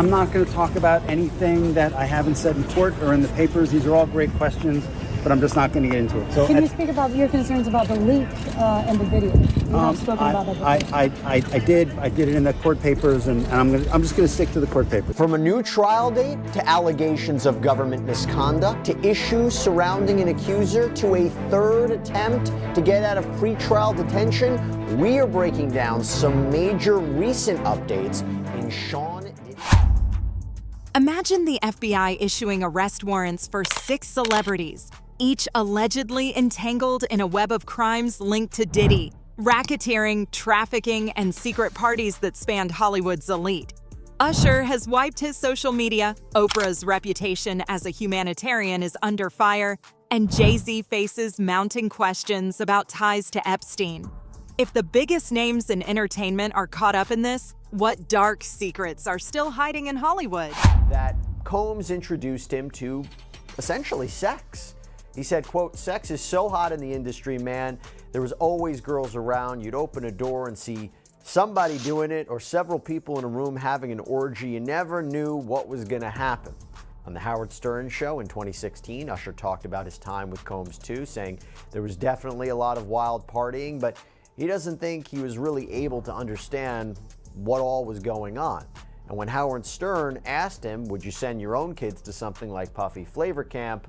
I'm not going to talk about anything that I haven't said in court or in the papers. These are all great questions, but I'm just not going to get into it. So can you speak about your concerns about the leak and the video? You have spoken about that before. I did it in the court papers, and I'm just going to stick to the court papers. From a new trial date to allegations of government misconduct to issues surrounding an accuser to a third attempt to get out of pretrial detention, we are breaking down some major recent updates in Sean Diddy. Imagine the FBI issuing arrest warrants for 6 celebrities, each allegedly entangled in a web of crimes linked to Diddy, racketeering, trafficking, and secret parties that spanned Hollywood's elite. Usher has wiped his social media, Oprah's reputation as a humanitarian is under fire, and Jay-Z faces mounting questions about ties to Epstein. If the biggest names in entertainment are caught up in this, what dark secrets are still hiding in Hollywood? That Combs introduced him to essentially sex. He said, quote, "Sex is so hot in the industry, man. There was always girls around. You'd open a door and see somebody doing it or several people in a room having an orgy. You never knew what was going to happen." On the Howard Stern show in 2016, Usher talked about his time with Combs too, saying there was definitely a lot of wild partying, but he doesn't think he was really able to understand what all was going on. And when Howard Stern asked him, would you send your own kids to something like Puffy Flavor Camp,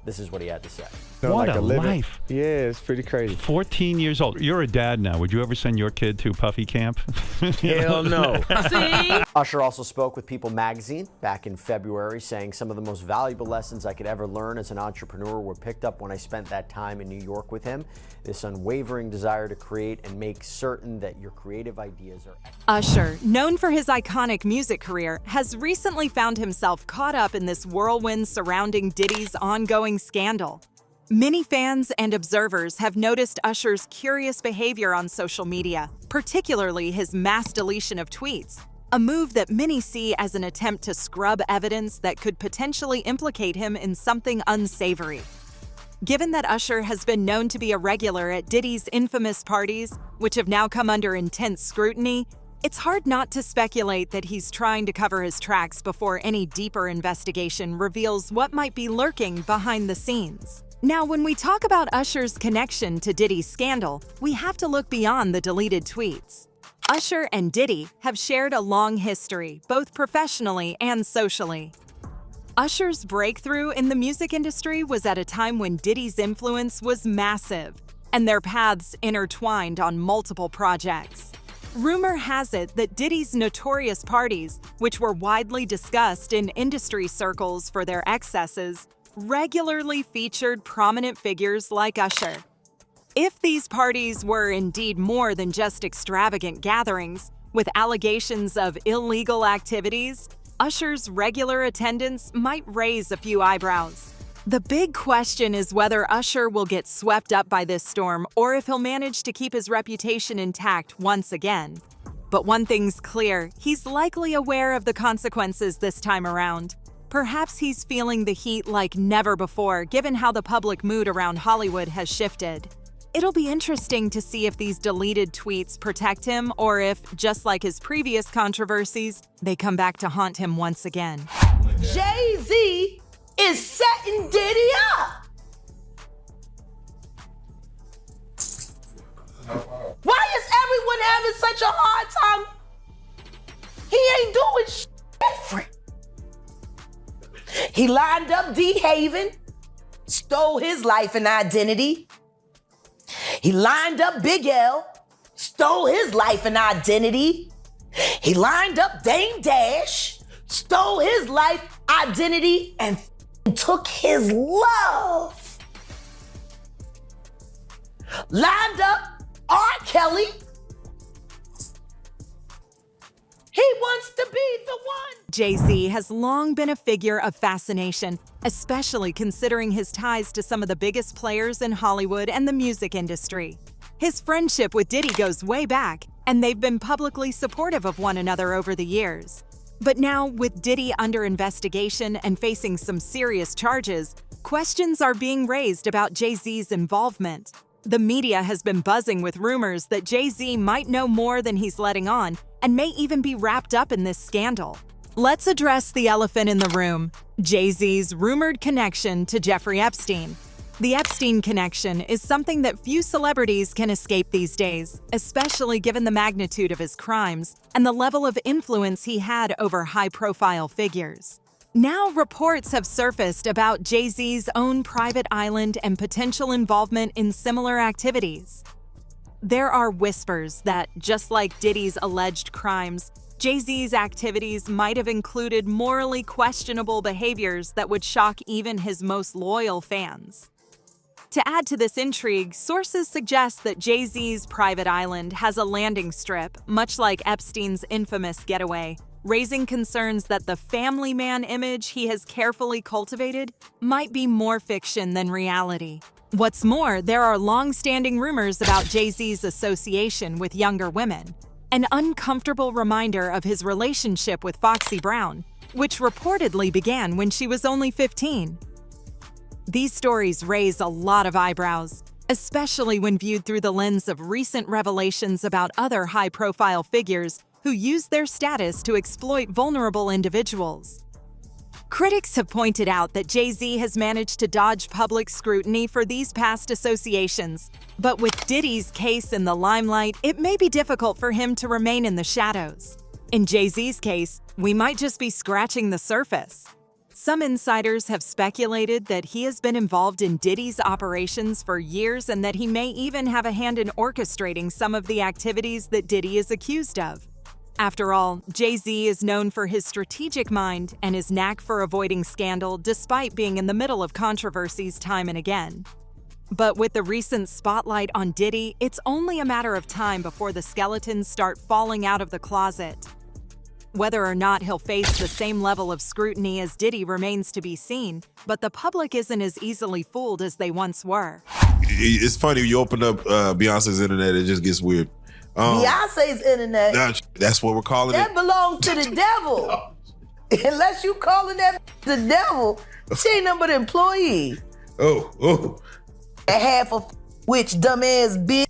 this is what he had to say. What a life. Yeah, it's pretty crazy. 14 years old. You're a dad now. Would you ever send your kid to Puffy Camp? Hell no. See? Usher also spoke with People magazine back in February, saying some of the most valuable lessons I could ever learn as an entrepreneur were picked up when I spent that time in New York with him. This unwavering desire to create and make certain that your creative ideas are... Usher, known for his iconic music career, has recently found himself caught up in this whirlwind surrounding Diddy's ongoing scandal. Many fans and observers have noticed Usher's curious behavior on social media, particularly his mass deletion of tweets, a move that many see as an attempt to scrub evidence that could potentially implicate him in something unsavory. Given that Usher has been known to be a regular at Diddy's infamous parties, which have now come under intense scrutiny, it's hard not to speculate that he's trying to cover his tracks before any deeper investigation reveals what might be lurking behind the scenes. Now, when we talk about Usher's connection to Diddy's scandal, we have to look beyond the deleted tweets. Usher and Diddy have shared a long history, both professionally and socially. Usher's breakthrough in the music industry was at a time when Diddy's influence was massive, and their paths intertwined on multiple projects. Rumor has it that Diddy's notorious parties, which were widely discussed in industry circles for their excesses, regularly featured prominent figures like Usher. If these parties were indeed more than just extravagant gatherings, with allegations of illegal activities, Usher's regular attendance might raise a few eyebrows. The big question is whether Usher will get swept up by this storm or if he'll manage to keep his reputation intact once again. But one thing's clear, he's likely aware of the consequences this time around. Perhaps he's feeling the heat like never before, given how the public mood around Hollywood has shifted. It'll be interesting to see if these deleted tweets protect him or if, just like his previous controversies, they come back to haunt him once again. Jay-Z is setting Diddy up. Why is everyone having such a hard time? He ain't doing shit different. He lined up D. Haven, stole his life and identity. He lined up Big L, stole his life and identity. He lined up Dame Dash, stole his life, identity, and took his love. Lined up R. Kelly. He wants to be the one. Jay-Z has long been a figure of fascination, especially considering his ties to some of the biggest players in Hollywood and the music industry. His friendship with Diddy goes way back, and they've been publicly supportive of one another over the years. But now, with Diddy under investigation and facing some serious charges, questions are being raised about Jay-Z's involvement. The media has been buzzing with rumors that Jay-Z might know more than he's letting on and may even be wrapped up in this scandal. Let's address the elephant in the room, Jay-Z's rumored connection to Jeffrey Epstein. The Epstein connection is something that few celebrities can escape these days, especially given the magnitude of his crimes and the level of influence he had over high-profile figures. Now reports have surfaced about Jay-Z's own private island and potential involvement in similar activities. There are whispers that, just like Diddy's alleged crimes, Jay-Z's activities might have included morally questionable behaviors that would shock even his most loyal fans. To add to this intrigue, sources suggest that Jay-Z's private island has a landing strip, much like Epstein's infamous getaway, raising concerns that the family man image he has carefully cultivated might be more fiction than reality. What's more, there are long-standing rumors about Jay-Z's association with younger women, an uncomfortable reminder of his relationship with Foxy Brown, which reportedly began when she was only 15. These stories raise a lot of eyebrows, especially when viewed through the lens of recent revelations about other high-profile figures who use their status to exploit vulnerable individuals. Critics have pointed out that Jay-Z has managed to dodge public scrutiny for these past associations, but with Diddy's case in the limelight, it may be difficult for him to remain in the shadows. In Jay-Z's case, we might just be scratching the surface. Some insiders have speculated that he has been involved in Diddy's operations for years and that he may even have a hand in orchestrating some of the activities that Diddy is accused of. After all, Jay-Z is known for his strategic mind and his knack for avoiding scandal despite being in the middle of controversies time and again. But with the recent spotlight on Diddy, it's only a matter of time before the skeletons start falling out of the closet. Whether or not he'll face the same level of scrutiny as Diddy remains to be seen, but the public isn't as easily fooled as they once were. It's funny, you open up Beyonce's internet, it just gets weird. Beyonce's internet. That's what we're calling That it. belongs to the devil. Unless you calling that the devil, she ain't nothing but an employee. Oh. And half of which dumbass bitch.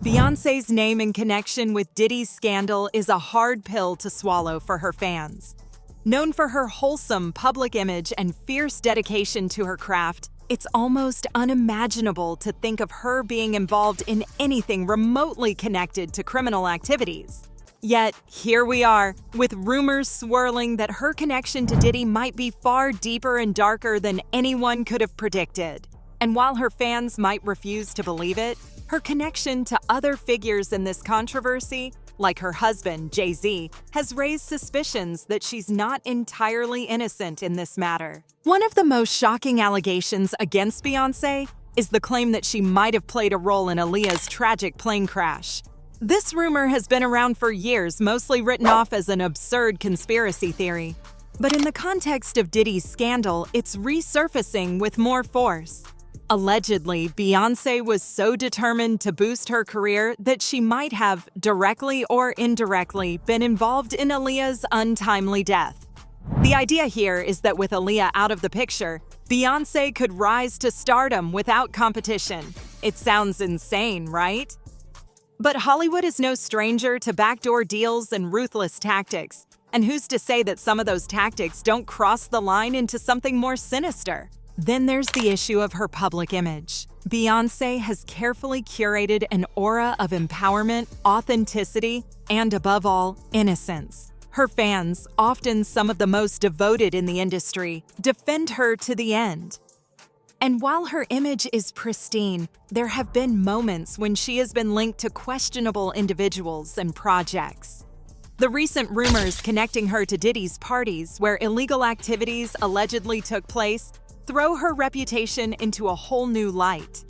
Beyonce's name in connection with Diddy's scandal is a hard pill to swallow for her fans. Known for her wholesome public image and fierce dedication to her craft, it's almost unimaginable to think of her being involved in anything remotely connected to criminal activities. Yet, here we are, with rumors swirling that her connection to Diddy might be far deeper and darker than anyone could have predicted. And while her fans might refuse to believe it, her connection to other figures in this controversy, like her husband, Jay-Z, has raised suspicions that she's not entirely innocent in this matter. One of the most shocking allegations against Beyoncé is the claim that she might have played a role in Aaliyah's tragic plane crash. This rumor has been around for years, mostly written off as an absurd conspiracy theory. But in the context of Diddy's scandal, it's resurfacing with more force. Allegedly, Beyoncé was so determined to boost her career that she might have, directly or indirectly, been involved in Aaliyah's untimely death. The idea here is that with Aaliyah out of the picture, Beyoncé could rise to stardom without competition. It sounds insane, right? But Hollywood is no stranger to backdoor deals and ruthless tactics. And who's to say that some of those tactics don't cross the line into something more sinister? Then there's the issue of her public image. Beyoncé has carefully curated an aura of empowerment, authenticity, and above all, innocence. Her fans, often some of the most devoted in the industry, defend her to the end. And while her image is pristine, there have been moments when she has been linked to questionable individuals and projects. The recent rumors connecting her to Diddy's parties, where illegal activities allegedly took place, throw her reputation into a whole new light.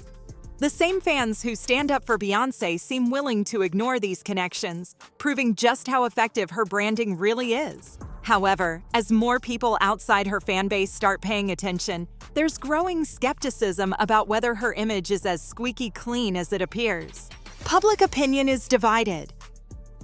The same fans who stand up for Beyoncé seem willing to ignore these connections, proving just how effective her branding really is. However, as more people outside her fanbase start paying attention, there's growing skepticism about whether her image is as squeaky clean as it appears. Public opinion is divided.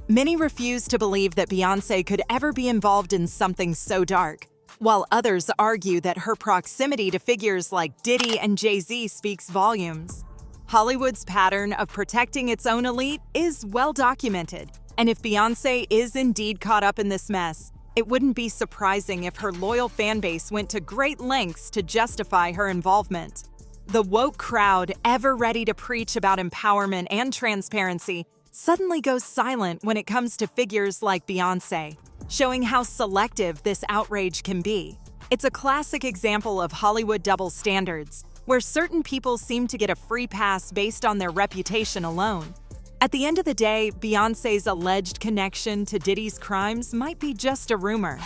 Many refuse to believe that Beyoncé could ever be involved in something so dark, while others argue that her proximity to figures like Diddy and Jay-Z speaks volumes. Hollywood's pattern of protecting its own elite is well documented, and if Beyoncé is indeed caught up in this mess, It wouldn't be surprising if her loyal fan base went to great lengths to justify her involvement. The woke crowd, ever ready to preach about empowerment and transparency, suddenly goes silent when it comes to figures like Beyoncé, showing how selective this outrage can be. It's a classic example of Hollywood double standards, where certain people seem to get a free pass based on their reputation alone. At the end of the day, Beyoncé's alleged connection to Diddy's crimes might be just a rumor.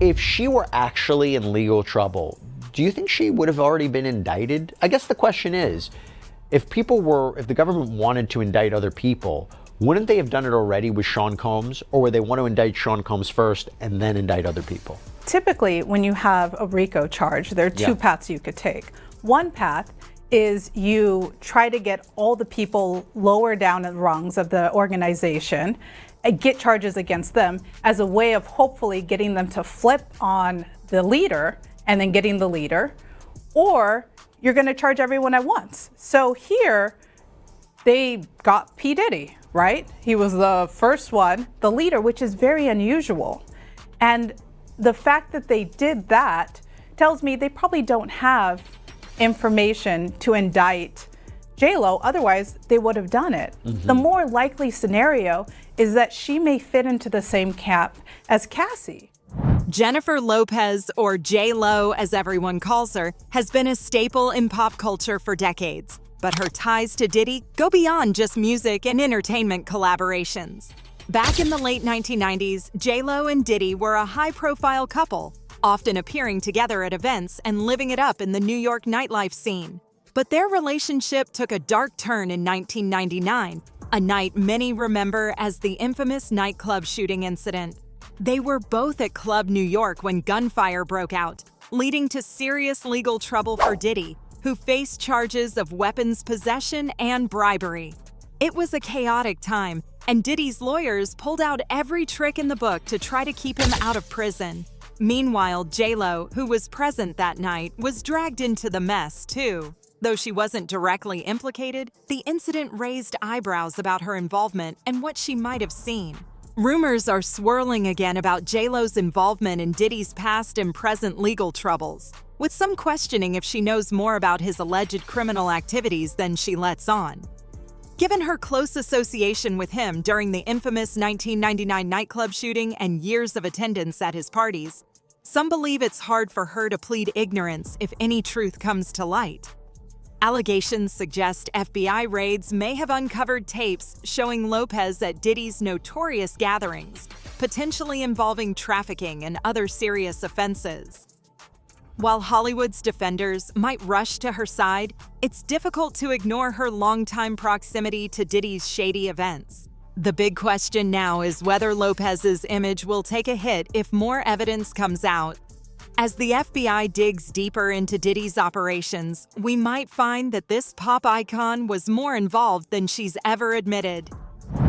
If she were actually in legal trouble, do you think she would have already been indicted? I guess the question is, if the government wanted to indict other people, wouldn't they have done it already with Sean Combs, or would they want to indict Sean Combs first and then indict other people? Typically, when you have a RICO charge, there are two paths you could take. One path is you try to get all the people lower down in the rungs of the organization and get charges against them as a way of hopefully getting them to flip on the leader and then getting the leader, or you're going to charge everyone at once. So here, they got P. Diddy, right? He was the first one, the leader, which is very unusual. And the fact that they did that tells me they probably don't have information to indict J-Lo, otherwise they would have done it. The more likely scenario is that she may fit into the same camp as Cassie. Jennifer Lopez, or J-Lo as everyone calls her, has been a staple in pop culture for decades. But her ties to Diddy go beyond just music and entertainment collaborations. Back in the late 1990s, J-Lo and Diddy were a high-profile couple, often appearing together at events and living it up in the New York nightlife scene. But their relationship took a dark turn in 1999, a night many remember as the infamous nightclub shooting incident. They were both at Club New York when gunfire broke out, leading to serious legal trouble for Diddy, who faced charges of weapons possession and bribery. It was a chaotic time, and Diddy's lawyers pulled out every trick in the book to try to keep him out of prison. Meanwhile, J-Lo, who was present that night, was dragged into the mess, too. Though she wasn't directly implicated, the incident raised eyebrows about her involvement and what she might have seen. Rumors are swirling again about J-Lo's involvement in Diddy's past and present legal troubles, with some questioning if she knows more about his alleged criminal activities than she lets on. Given her close association with him during the infamous 1999 nightclub shooting and years of attendance at his parties, some believe it's hard for her to plead ignorance if any truth comes to light. Allegations suggest FBI raids may have uncovered tapes showing Lopez at Diddy's notorious gatherings, potentially involving trafficking and other serious offenses. While Hollywood's defenders might rush to her side, it's difficult to ignore her longtime proximity to Diddy's shady events. The big question now is whether Lopez's image will take a hit if more evidence comes out. As the FBI digs deeper into Diddy's operations, we might find that this pop icon was more involved than she's ever admitted.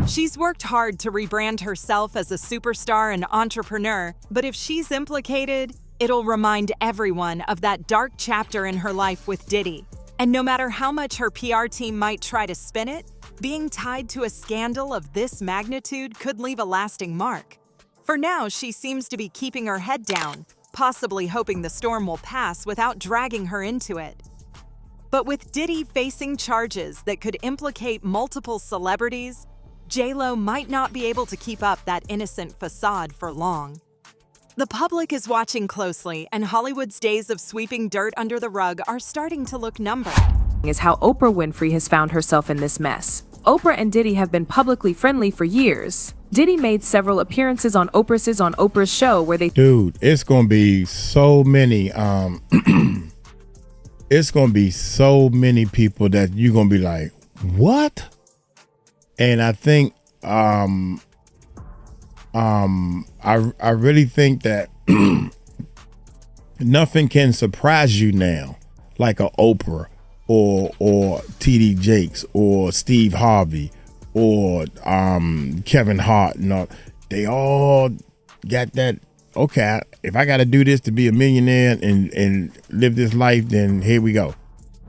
She's worked hard to rebrand herself as a superstar and entrepreneur, but if she's implicated, it'll remind everyone of that dark chapter in her life with Diddy. And no matter how much her PR team might try to spin it, being tied to a scandal of this magnitude could leave a lasting mark. For now, she seems to be keeping her head down, possibly hoping the storm will pass without dragging her into it. But with Diddy facing charges that could implicate multiple celebrities, J-Lo might not be able to keep up that innocent facade for long. The public is watching closely, and Hollywood's days of sweeping dirt under the rug are starting to look numbered. Is how Oprah Winfrey has found herself in this mess. Oprah and Diddy have been publicly friendly for years. Diddy made several appearances on Oprah's show where they— Dude, it's gonna be so many it's gonna be so many people that you're gonna be like, what? And I think I really think that nothing can surprise you now like a Oprah or T.D. Jakes or Steve Harvey or Kevin Hart. No, they all got that, okay, if I got to do this to be a millionaire and live this life, then here we go.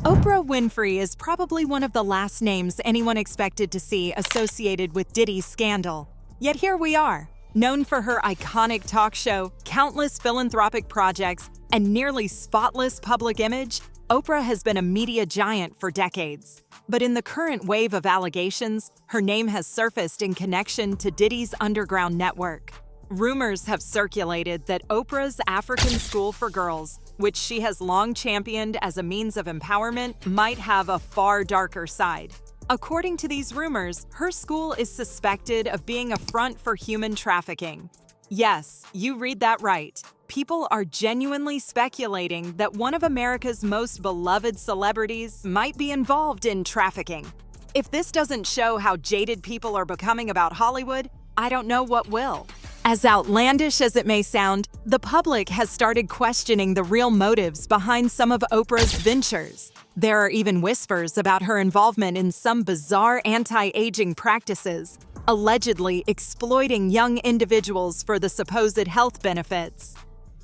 Oprah Winfrey is probably one of the last names anyone expected to see associated with Diddy's scandal. Yet here we are. Known for her iconic talk show, countless philanthropic projects, and nearly spotless public image, Oprah has been a media giant for decades. But in the current wave of allegations, her name has surfaced in connection to Diddy's underground network. Rumors have circulated that Oprah's African School for Girls, which she has long championed as a means of empowerment, might have a far darker side. According to these rumors, her school is suspected of being a front for human trafficking. Yes, you read that right. People are genuinely speculating that one of America's most beloved celebrities might be involved in trafficking. If this doesn't show how jaded people are becoming about Hollywood, I don't know what will. As outlandish as it may sound, the public has started questioning the real motives behind some of Oprah's ventures. There are even whispers about her involvement in some bizarre anti-aging practices, allegedly exploiting young individuals for the supposed health benefits.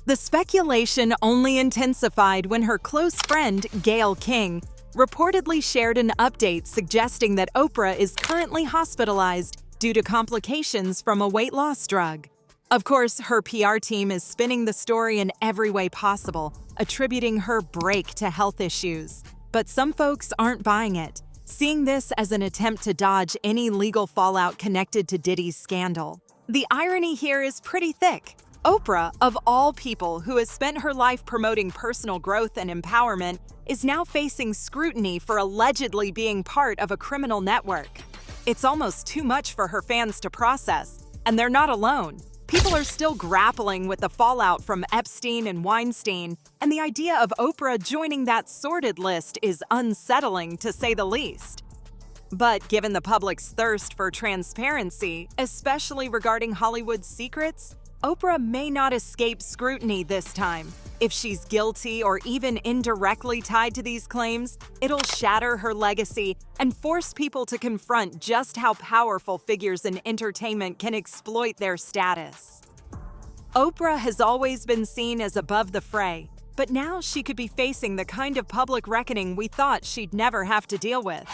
The speculation only intensified when her close friend, Gayle King, reportedly shared an update suggesting that Oprah is currently hospitalized due to complications from a weight loss drug. Of course, her PR team is spinning the story in every way possible, attributing her break to health issues. But some folks aren't buying it, seeing this as an attempt to dodge any legal fallout connected to Diddy's scandal. The irony here is pretty thick. Oprah, of all people who has spent her life promoting personal growth and empowerment, is now facing scrutiny for allegedly being part of a criminal network. It's almost too much for her fans to process, and they're not alone. People are still grappling with the fallout from Epstein and Weinstein, and the idea of Oprah joining that sordid list is unsettling, to say the least. But given the public's thirst for transparency, especially regarding Hollywood's secrets, Oprah may not escape scrutiny this time. If she's guilty or even indirectly tied to these claims, it'll shatter her legacy and force people to confront just how powerful figures in entertainment can exploit their status. Oprah has always been seen as above the fray, but now she could be facing the kind of public reckoning we thought she'd never have to deal with.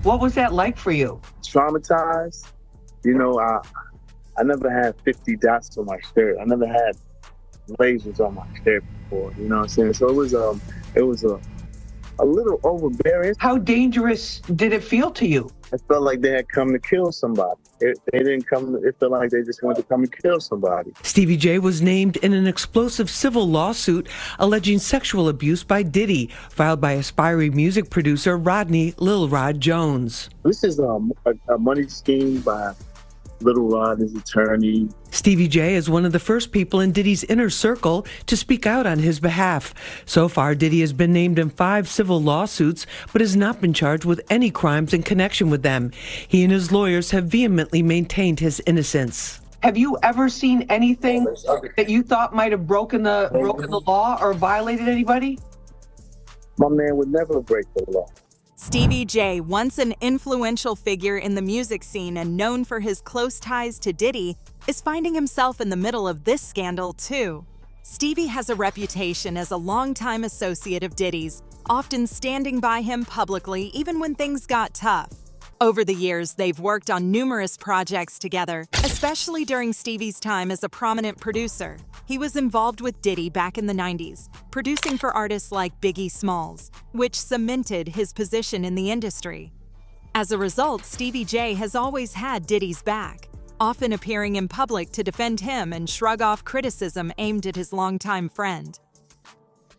What was that like for you? Traumatized. You know, I never had 50 dots on my shirt. I never had lasers on my shirt before. You know what I'm saying? So it was a little overbearing. How dangerous did it feel to you? It felt like they had come to kill somebody. They didn't come. It felt like they just wanted to come and kill somebody. Stevie J was named in an explosive civil lawsuit alleging sexual abuse by Diddy, filed by aspiring music producer Rodney Lil Rod Jones. This is a money scheme by Little Rod, his attorney. Stevie J is one of the first people in Diddy's inner circle to speak out on his behalf. So far, Diddy has been named in 5 civil lawsuits, but has not been charged with any crimes in connection with them. He and his lawyers have vehemently maintained his innocence. Have you ever seen anything that you thought might have broken the law or violated anybody? My man would never break the law. Stevie J, once an influential figure in the music scene and known for his close ties to Diddy, is finding himself in the middle of this scandal too. Stevie has a reputation as a longtime associate of Diddy's, often standing by him publicly even when things got tough. Over the years, they've worked on numerous projects together, especially during Stevie's time as a prominent producer. He was involved with Diddy back in the 90s, producing for artists like Biggie Smalls, which cemented his position in the industry. As a result, Stevie J has always had Diddy's back, often appearing in public to defend him and shrug off criticism aimed at his longtime friend.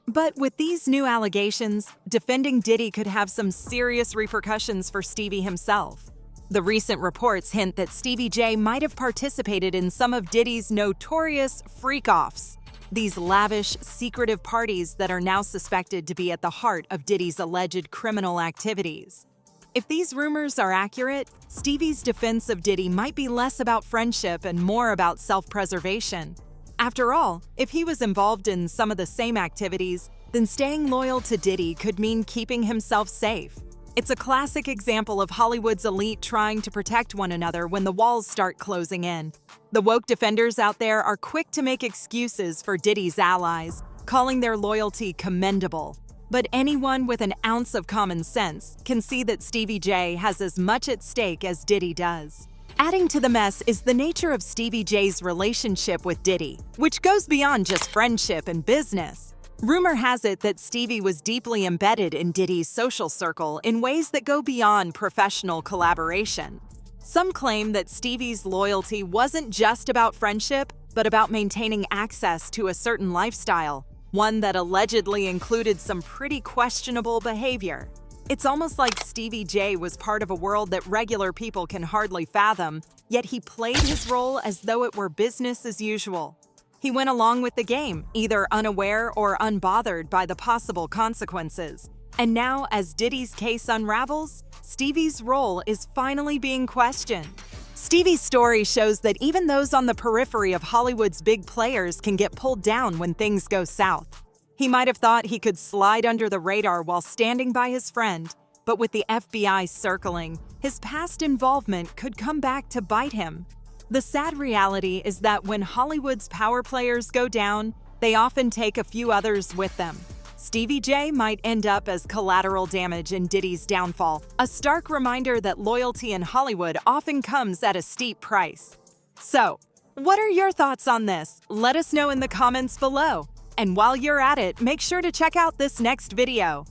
But with these new allegations, defending Diddy could have some serious repercussions for Stevie himself. The recent reports hint that Stevie J might have participated in some of Diddy's notorious freak-offs, these lavish, secretive parties that are now suspected to be at the heart of Diddy's alleged criminal activities. If these rumors are accurate, Stevie's defense of Diddy might be less about friendship and more about self-preservation. After all, if he was involved in some of the same activities, then staying loyal to Diddy could mean keeping himself safe. It's a classic example of Hollywood's elite trying to protect one another when the walls start closing in. The woke defenders out there are quick to make excuses for Diddy's allies, calling their loyalty commendable. But anyone with an ounce of common sense can see that Stevie J has as much at stake as Diddy does. Adding to the mess is the nature of Stevie J's relationship with Diddy, which goes beyond just friendship and business. Rumor has it that Stevie was deeply embedded in Diddy's social circle in ways that go beyond professional collaboration. Some claim that Stevie's loyalty wasn't just about friendship, but about maintaining access to a certain lifestyle, one that allegedly included some pretty questionable behavior. It's almost like Stevie J was part of a world that regular people can hardly fathom, yet he played his role as though it were business as usual. He went along with the game, either unaware or unbothered by the possible consequences. And now, as Diddy's case unravels, Stevie's role is finally being questioned. Stevie's story shows that even those on the periphery of Hollywood's big players can get pulled down when things go south. He might have thought he could slide under the radar while standing by his friend, but with the FBI circling, his past involvement could come back to bite him. The sad reality is that when Hollywood's power players go down, they often take a few others with them. Stevie J might end up as collateral damage in Diddy's downfall, a stark reminder that loyalty in Hollywood often comes at a steep price. So, what are your thoughts on this? Let us know in the comments below. And while you're at it, make sure to check out this next video.